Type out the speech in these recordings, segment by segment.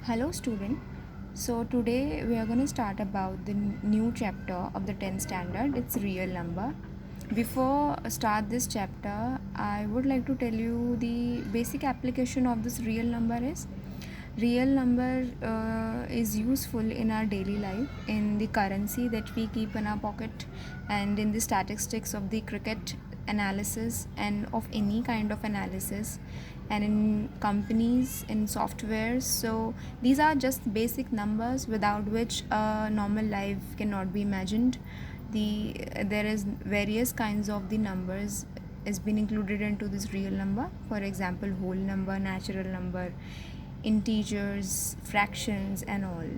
Hello student. So today we are going to start about the new chapter of the 10th standard. It's real number. Before start this chapter, I would like to tell you the basic application of this real number is real number is useful in our daily life, in the currency that we keep in our pocket, and in the statistics of the cricket analysis and of any kind of analysis, and in companies, in softwares. So these are just basic numbers without which a normal life cannot be imagined. There is various kinds of the numbers is been included into this real number. For example, whole number, natural number, integers, fractions, and all.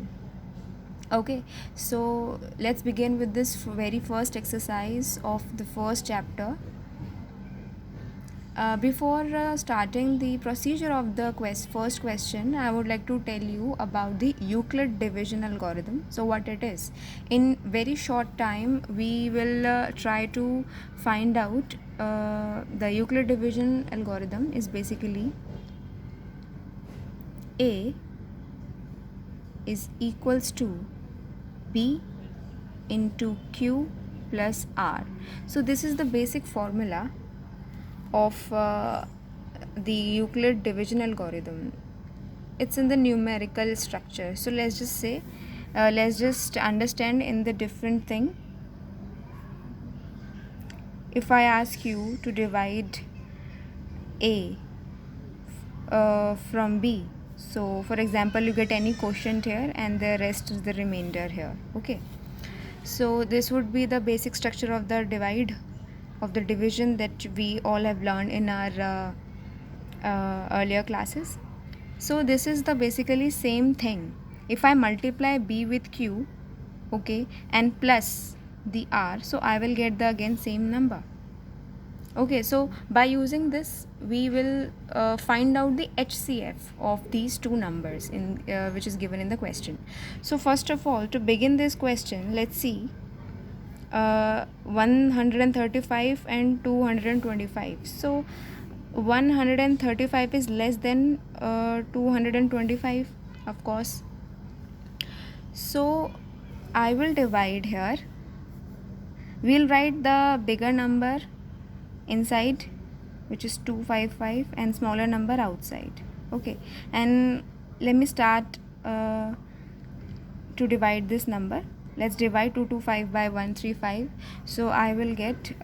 Okay, so let's begin with this very first exercise of the first chapter. Before starting the procedure of the first question, I would like to tell you about the Euclid division algorithm. So what it is? In very short time, we will try to find out the Euclid division algorithm is basically A is equals to B into Q plus R. So this is the basic formula of the Euclid division algorithm. It's in the numerical structure. So let's just understand in the different thing. If I ask you to divide A from B, so for example, you get any quotient here and the rest is the remainder here. Okay, so this would be the basic structure of the division that we all have learned in our earlier classes. So this is the basically same thing. If I multiply B with Q, okay, and plus the R, so I will get the again same number. Okay, so by using this, we will find out the HCF of these two numbers in which is given in the question. So first of all, to begin this question, let's see 135 and 225. So 135 is less than 225, of course. So I will divide here. We'll write the bigger number inside, which is 255, and smaller number outside. Okay, and let me start to divide this number. Let's divide 225 by 135. So I will get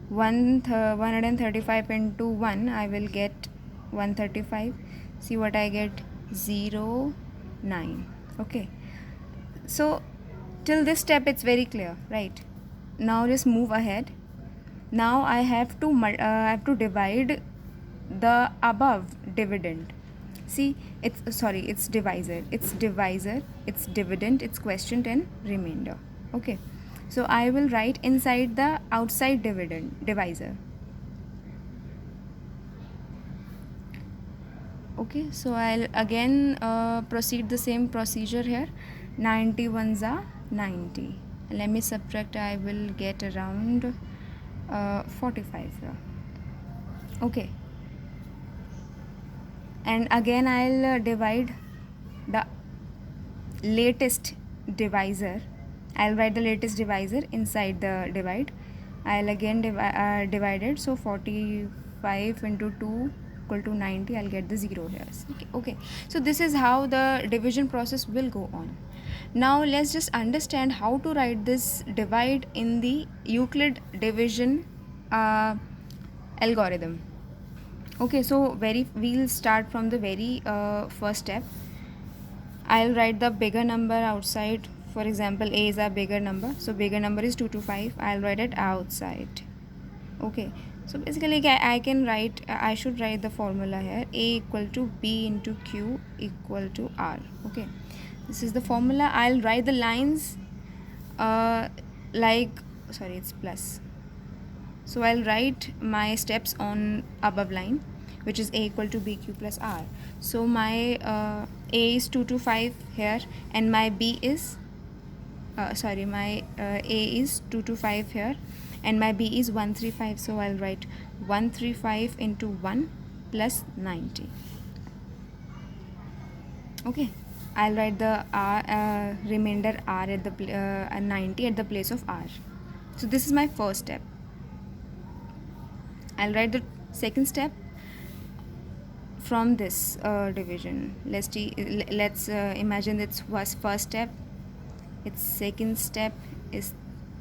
135 into 1, I will get 135. See what I get? 0, 9. Okay, so till this step it's very clear, right? Now just move ahead. Now I have to divide the above dividend. See, it's divisor, it's dividend, it's quotient and remainder. Okay, so I will write inside the outside divisor. Okay, so I'll again proceed the same procedure here. 91s are 90. Let me subtract. I will get around 45 here. Okay, and again I'll divide the latest divisor. I'll write the latest divisor inside the divide. I'll again divide it. So 45 into 2 equal to 90. I'll get the 0 here. Okay, so this is how the division process will go on. Now let's just understand how to write this divide in the Euclid division algorithm. Okay, so we'll start from the very first step. I'll write the bigger number outside. For example, A is a bigger number, so bigger number is 225. I'll write it outside. Okay, so basically I should write the formula here. A equal to B into Q equal to R. Okay, this is the formula. I'll write the lines it's plus. So I'll write my steps on above line, which is A equal to BQ plus R. So my A is 225 here, and my B is my A is 225 here, and my B is 135. So I'll write 135 into 1 plus 90. Okay, I'll write the r remainder r at the 90 at the place of r. So this is my first step. I'll write the second step from this division. Let's imagine its was first step, its second step is,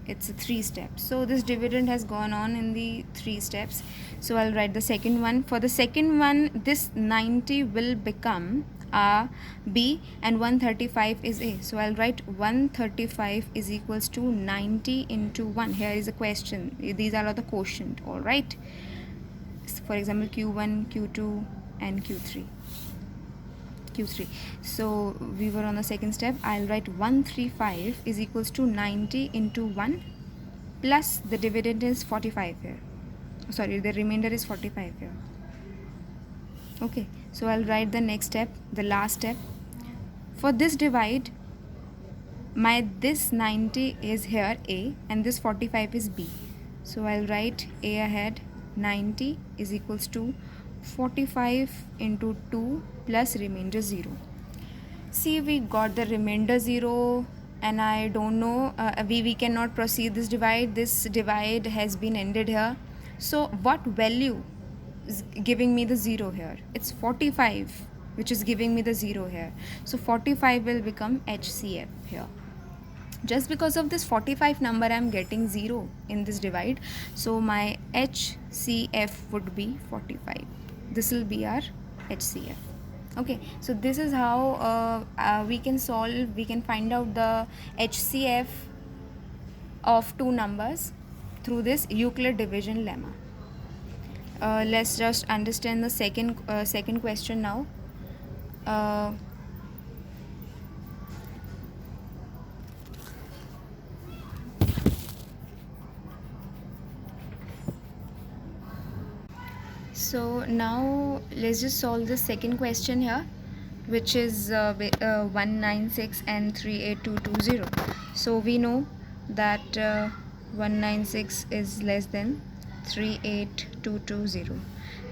it's a 3 steps. So this dividend has gone on in the 3 steps. So I'll write the second one. For the second one, this 90 will become a b and 135 is a. So I'll write 135 is equals to 90 into 1. Here is a question. These are all the quotient. All right. For example, q1, q2 and q3. So we were on the second step. I'll write 135 is equals to 90 into 1 plus the dividend is 45 here. Sorry, the remainder is 45 here. Okay, so I'll write the next step, the last step. For this divide, this 90 is here a and this 45 is b. So I'll write a ahead. 90 is equals to 45 into 2 plus remainder 0. See, we got the remainder 0 and I don't know, we cannot proceed this divide. This divide has been ended here. So what value is giving me the 0 here? It's 45 which is giving me the 0 here. So 45 will become HCF here. Just because of this 45 number I am getting 0 in this divide, so my HCF would be 45. This will be our HCF. Okay, so this is how we can find out the HCF of two numbers through this Euclid division lemma. Let's just understand the second question now. So now let's just solve the second question here, which is 196 and 38220. So we know that 196 is less than 38220,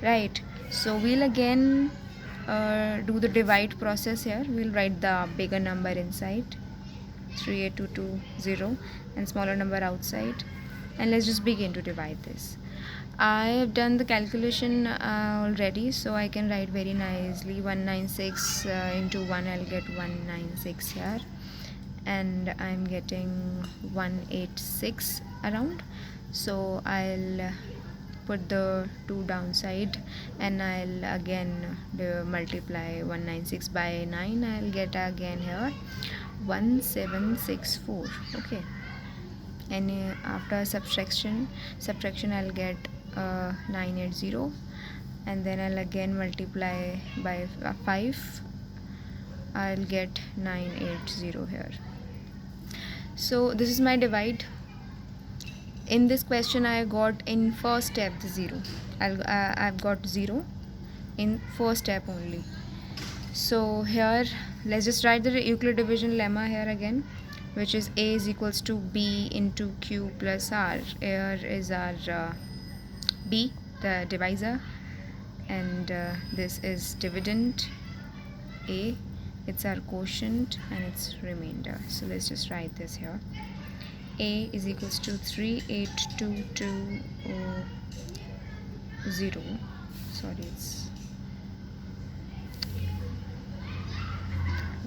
right? So we'll again do the divide process here. We'll write the bigger number inside 38220 and smaller number outside, and let's just begin to divide this. I have done the calculation already, so I can write very nicely 196 into 1. I'll get 196 here, and I'm getting 186 around. So I'll put the 2 downside and I'll again multiply 196 by 9. I'll get again here 1764. Okay, and after subtraction I'll get 980, and then I'll again multiply by 5. I'll get 980 here. So this is my divide. In this question I got in first step the 0. I've got 0 in first step only. So here let's just write the Euclid division lemma here again, which is a is equals to b into q plus r. Here is our b, the divisor, and this is dividend a, it's our quotient, and its remainder. So let's just write this here. A is equals to 38220. Sorry, it's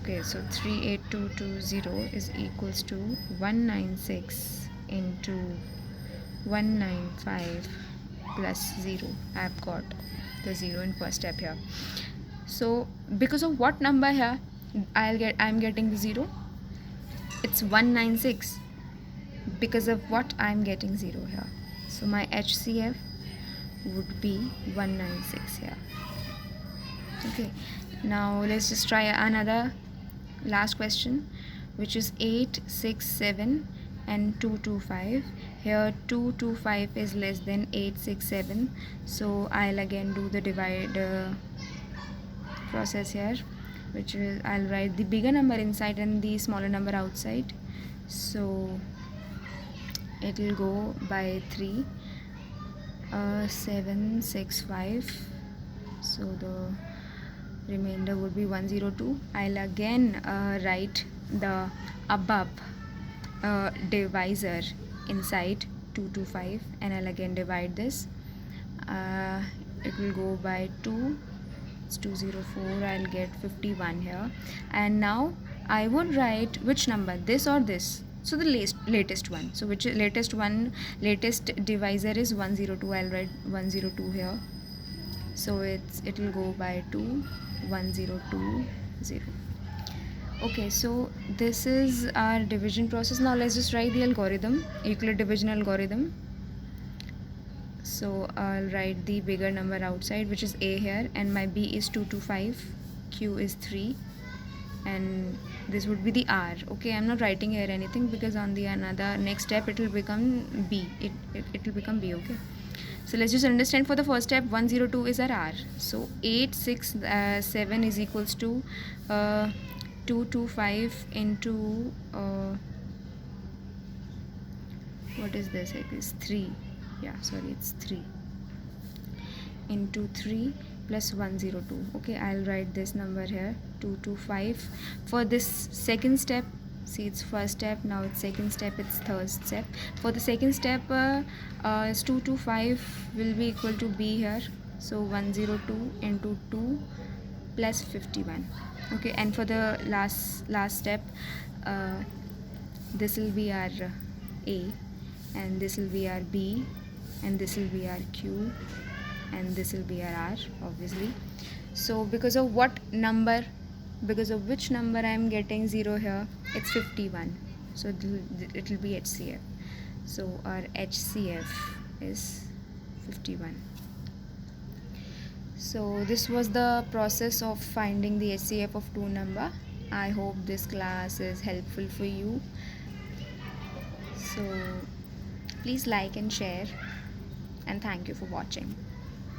okay. So 38220 is equals to 196 into 195 plus 0. I've got the 0 in first step here. So because of what number here I'm getting the 0? It's 196. Because of what I'm getting 0 here. So my HCF would be 196 here. Okay, now let's just try another last question, which is 867 and 225. Here 225 is less than 867, so I'll again do the divide process here, which is I'll write the bigger number inside and the smaller number outside. So it will go by 3, 765. So the remainder would be 102. I'll again write the above divisor inside 225, and I'll again divide this. It will go by 2. It's 204. I'll get 51 here. And now I would write which number, this or this. So the latest one. So which latest divisor is 102. I'll write 102 here. So it will go by 2, 1020. Okay, so this is our division process. Now let's just write the algorithm, Euclid division algorithm. So I'll write the bigger number outside, which is A here, and my B is 225, Q is 3, and this would be the R. Okay, I'm not writing here anything because on the another next step it will become B. It will become B. Okay, so let's just understand for the first step 102 is our R. So 867 is equals to 225 into what is this? It is 3. Yeah, sorry, it's 3 into 3 plus 102. Okay, I'll write this number here, 225. For this second step, see, it's first step, now it's second step, it's third step. For the second step, is 225 will be equal to B here. So 102 into 2 plus 51. Okay, and for the last step, this will be our A, and this will be our B, and this will be our Q, and this will be our R, obviously. So because of which number I am getting 0 here, it's 51. So it will be HCF. So our HCF is 51. So this was the process of finding the HCF of two number. I hope this class is helpful for you. So please like and share, and thank you for watching.